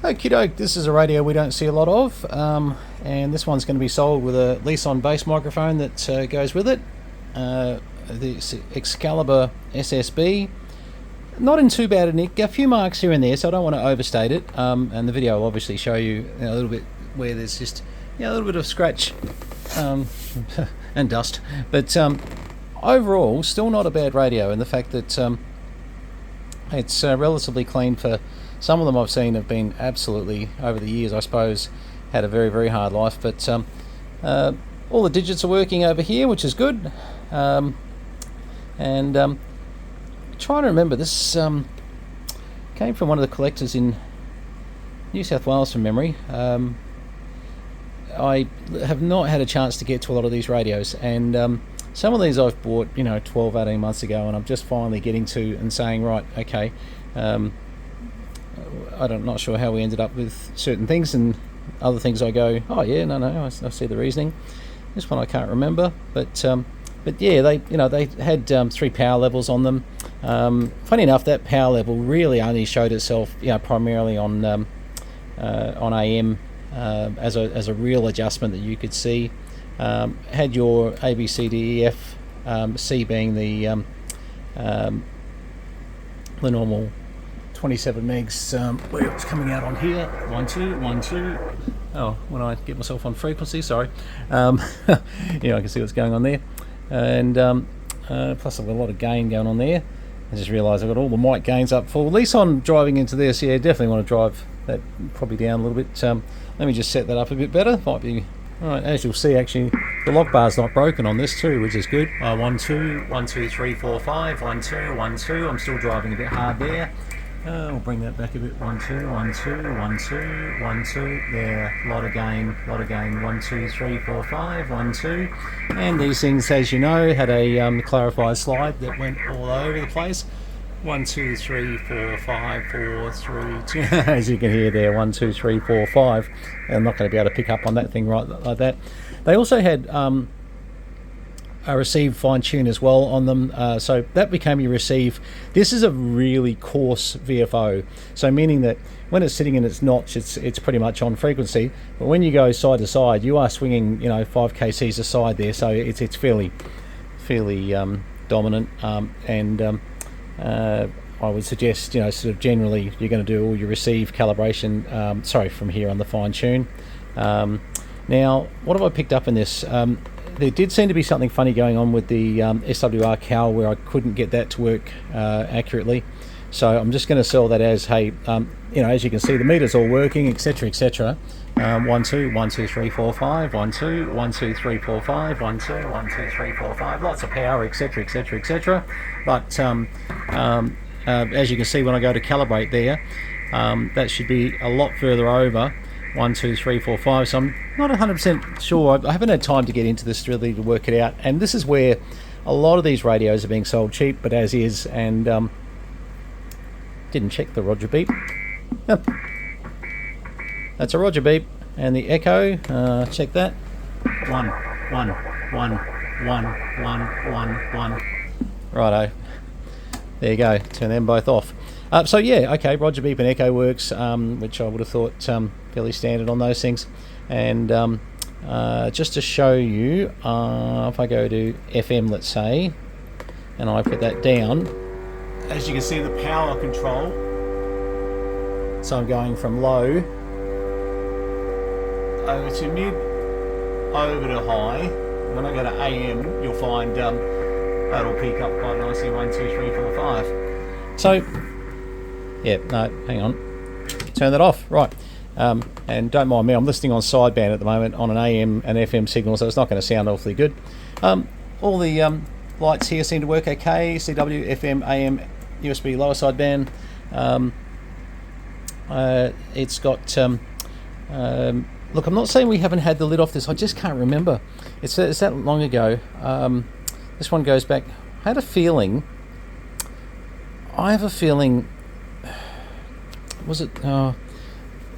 Okie doke, this is a radio we don't see a lot of, and this one's going to be sold with a Leson bass microphone that goes with it. The Excalibur SSB. Not in too bad a nick, a few marks here and there, so I don't want to overstate it, and the video will obviously show you a little bit where there's just a little bit of scratch and dust, but overall still not a bad radio, and the fact that it's relatively clean. For some of them I've seen have been absolutely, over the years I suppose, had a very, very hard life, but all the digits are working over here, which is good. Trying to remember, this came from one of the collectors in New South Wales from memory. I have not had a chance to get to a lot of these radios, and some of these I've bought 12, 18 months ago, and I'm just finally getting to and saying, right, okay, I'm not sure how we ended up with certain things, and other things I go, oh yeah, no, I see the reasoning. This one I can't remember, but yeah, they had 3 power levels on them. Funny enough, that power level really only showed itself primarily on AM as a real adjustment that you could see. Had your A, B, C, D, E, F, C being the normal 27 megs, where it was coming out on here. 1, 2, 1, 2. Oh, when I get myself on frequency, sorry. I can see what's going on there. And plus I've got a lot of gain going on there. I just realised I've got all the mic gains up full. At least on driving into this, yeah, definitely want to drive that probably down a little bit. Let me just set that up a bit better. Might be alright. As you'll see, actually the lock bar's not broken on this too, which is good. 1, 2, 1, 2, 3, 4, 5, 1, 2, 1, 2. I'm still driving a bit hard there. We'll bring that back a bit. 1, 2, 1, 2, 1, 2, 1, 2. There, lot of gain. 1, 2, 3, 4, 5, 1, 2. And these things, as you know, had a clarified slide that went all over the place. 1, 2, 3, 4, 5, 4, 3, 2. As you can hear there, 1, 2, 3, 4, 5. I'm not going to be able to pick up on that thing right like that. They also had a receive fine tune as well on them, so that became your receive. This is a really coarse VFO, so meaning that when it's sitting in its notch, it's pretty much on frequency, but when you go side to side, you are swinging 5 kcs aside there, so it's fairly dominant, and I would suggest sort of generally you're going to do all your receive calibration from here on the fine tune. Now what have I picked up in this? There did seem to be something funny going on with the SWR cal, where I couldn't get that to work accurately. So I'm just going to sell that as, hey, as you can see, the meter's all working, etc., etc. 1, 2, 1, 2, 3, 4, 5, 1, 2, 1, 2, 3, 4, 5, 1, 2, 1, 2, 3, 4, 5. Lots of power, etc., etc., etc. But as you can see, when I go to calibrate there, that should be a lot further over. 1, 2, 3, 4, 5. So I'm not 100% sure. I haven't had time to get into this really to work it out. And this is where a lot of these radios are being sold cheap, but as is. And didn't check the Roger beep. Yep. That's a Roger beep. And the echo, check that. 1, 1, 1, 1, 1, 1, 1. Righto. There you go. Turn them both off. So yeah, okay, Roger beep and echo works, which I would have thought fairly standard on those things. And just to show you, if I go to FM, let's say, and I put that down, as you can see the power control, so I'm going from low over to mid, over to high. When I go to AM, you'll find that'll peak up quite nicely. 1, 2, 3, 4, 5. So yeah, no, hang on, turn that off. Right, and don't mind me, I'm listening on sideband at the moment on an AM and FM signal, so it's not going to sound awfully good. All the lights here seem to work okay. CW, FM, AM, USB lower sideband. It's got look, I'm not saying we haven't had the lid off this, I just can't remember. It's that long ago. This one goes back, I have a feeling, was it,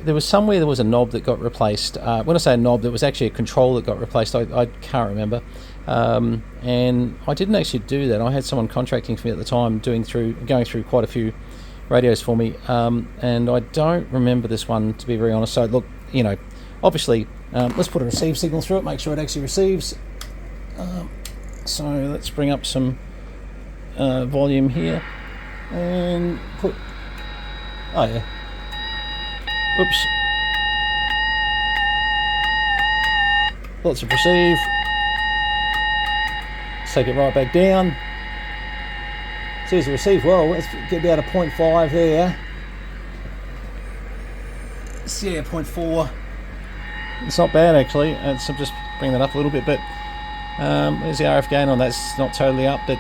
there was somewhere there was a knob that got replaced. When I say a knob, there was actually a control that got replaced. I can't remember. And I didn't actually do that. I had someone contracting for me at the time, going through quite a few radios for me, and I don't remember this one, to be very honest. So look, you know, obviously, let's put a receive signal through it, make sure it actually receives. So let's bring up some volume here and put, oh yeah, oops, lots of receive. Let's take it right back down. Says the receive well. Let's get about a 0.5 there. Yeah, 0.4. It's not bad actually. I'll just bring that up a little bit, but there's the RF gain on that's not totally up, but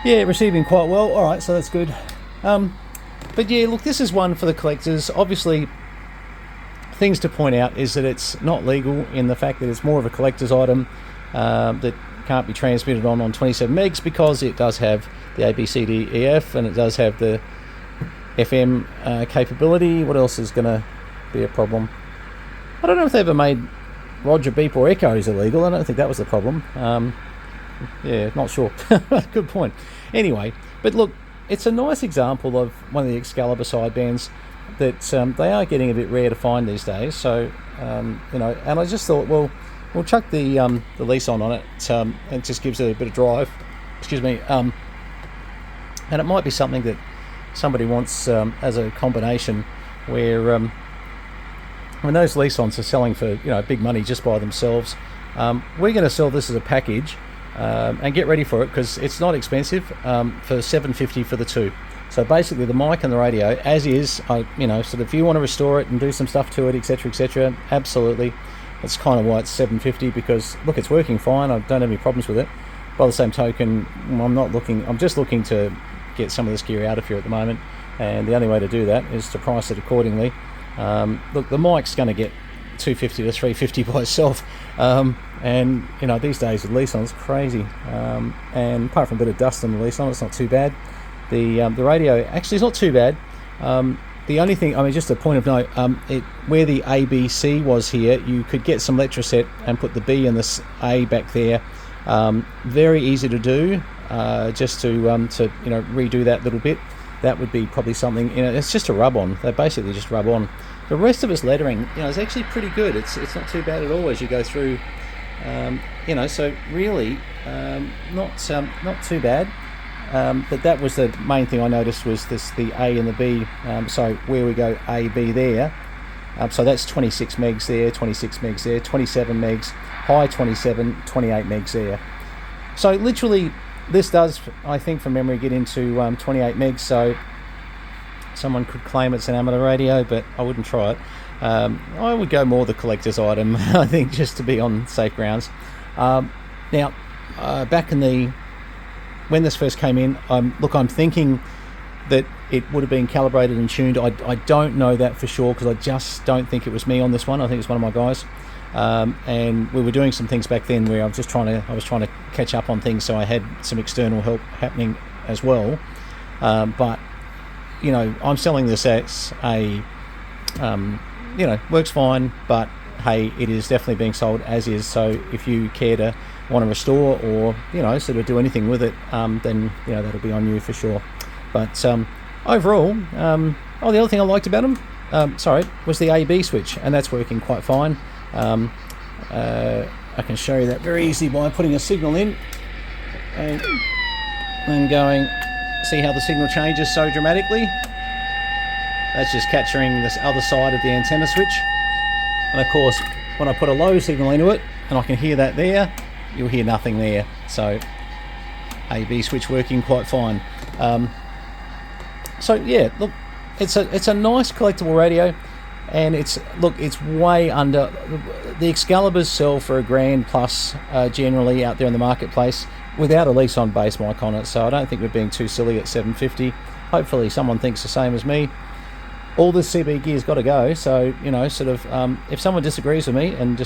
yeah, receiving quite well. All right, so that's good. But yeah, look, this is one for the collectors. Obviously, things to point out is that it's not legal in the fact that it's more of a collector's item that can't be transmitted on 27 megs because it does have the A, B, C, D, E, F, and it does have the FM capability. What else is going to be a problem? I don't know if they ever made Roger, Beep or Echoes illegal. I don't think that was the problem. Yeah, not sure. Good point. Anyway, but look, it's a nice example of one of the Excalibur sidebands that they are getting a bit rare to find these days. So, you know, and I just thought, well, we'll chuck the Leson on it. It just gives it a bit of drive. Excuse me. And it might be something that somebody wants as a combination where when those Lesons are selling for, you know, big money just by themselves, we're going to sell this as a package and get ready for it because it's not expensive for $750 for the two. So basically the mic and the radio as is, you know, so if you want to restore it and do some stuff to it, etc., absolutely. That's kind of why it's $750 because look, it's working fine. I don't have any problems with it. By the same token, I'm just looking to get some of this gear out of here at the moment, and the only way to do that is to price it accordingly. Look, the mic's going to get $250 to $350 by itself, and you know, these days with Leson it's crazy, and apart from a bit of dust on the Leson, it's not too bad. The radio actually is not too bad. The only thing, I mean, just a point of note, where the ABC was here, you could get some Letraset and put the B and the A back there. Very easy to do, just to you know, redo that little bit. That would be probably something, you know, it's just a rub on. They basically just rub on. The rest of its lettering, you know, is actually pretty good. It's not too bad at all as you go through, you know, so really not too bad. But that was the main thing I noticed was the A and the B. So where we go A, B there. So that's 26 megs there, 26 megs there, 27 megs, high 27, 28 megs there. So literally this does, I think from memory, get into 28 megs. So someone could claim it's an amateur radio, but I wouldn't try it. I would go more the collector's item, I think, just to be on safe grounds. Now, back in when this first came in, look, I'm thinking that it would have been calibrated and tuned. I don't know that for sure because I just don't think it was me on this one. I think it's one of my guys, and we were doing some things back then where I was trying to catch up on things, so I had some external help happening as well. But you know, I'm selling this as a you know, works fine, but hey, it is definitely being sold as is. So if you care to want to restore or, you know, sort of do anything with it, then, you know, that'll be on you for sure. But overall, the other thing I liked about them, was the A/B switch, and that's working quite fine. I can show you that very easily by putting a signal in and going, see how the signal changes so dramatically. That's just capturing this other side of the antenna switch. And of course, when I put a low signal into it, and I can hear that there, you'll hear nothing there. So A/B switch working quite fine. So yeah, look, it's a nice collectible radio, and it's way under. The Excaliburs sell for $1,000 plus generally out there in the marketplace without a Leson base mic on it. So I don't think we're being too silly at $750. Hopefully someone thinks the same as me. All this CB gear's got to go, so, you know, sort of, if someone disagrees with me and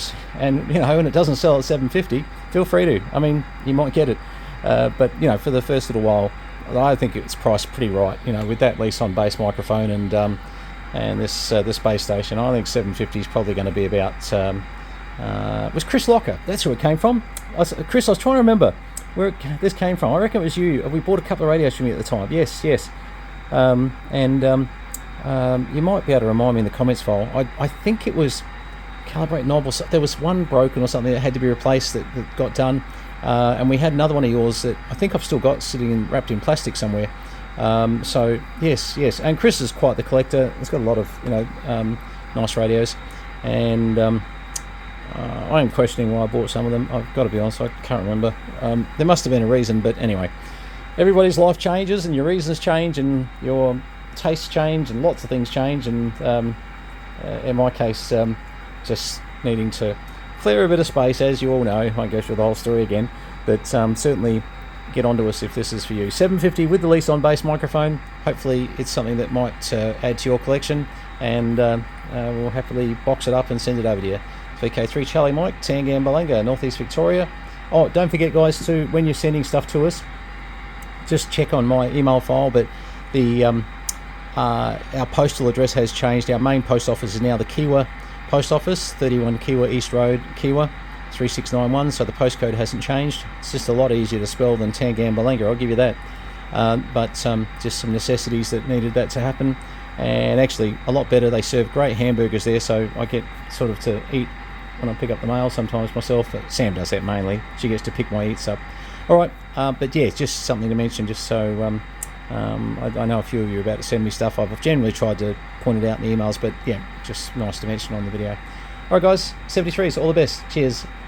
you know, and it doesn't sell at $750, feel free to. I mean, you might get it, but you know, for the first little while, I think it's priced pretty right. You know, with that Leson base microphone and this base station, I think $750 is probably going to be about. It was Chris Locker. That's who it came from. Chris, I was trying to remember where this came from. I reckon it was you. We bought a couple of radios from you at the time. Yes. You might be able to remind me in the comments file. I think it was calibrate knob, or there was one broken or something that had to be replaced that got done, and we had another one of yours that I think I've still got sitting wrapped in plastic somewhere. So yes, and Chris is quite the collector. He's got a lot of nice radios, and I am questioning why I bought some of them. I've got to be honest, I can't remember. There must have been a reason, but anyway, everybody's life changes and your reasons change and your tastes change and lots of things change, and in my case, just needing to clear a bit of space, as you all know. I won't go through the whole story again, but certainly get onto us if this is for you. 750 with the Leson bass microphone. Hopefully it's something that might add to your collection, and we'll happily box it up and send it over to you. VK3 Charlie Mike, Tangambalanga, Northeast Victoria. Oh, don't forget guys, to when you're sending stuff to us, just check on my email file, but the our postal address has changed. Our main post office is now the Kiwa Post Office, 31 Kiwa East Road, Kiwa 3691, so the postcode hasn't changed. It's just a lot easier to spell than Tangambalanga, I'll give you that. But just some necessities that needed that to happen, and actually a lot better. They serve great hamburgers there, so I get sort of to eat when I pick up the mail sometimes myself. But Sam does that mainly. She gets to pick my eats up. Alright, but yeah, just something to mention, just so I know a few of you are about to send me stuff. I've generally tried to point it out in the emails, but yeah, just nice to mention on the video. Alright guys, 73s, all the best. Cheers.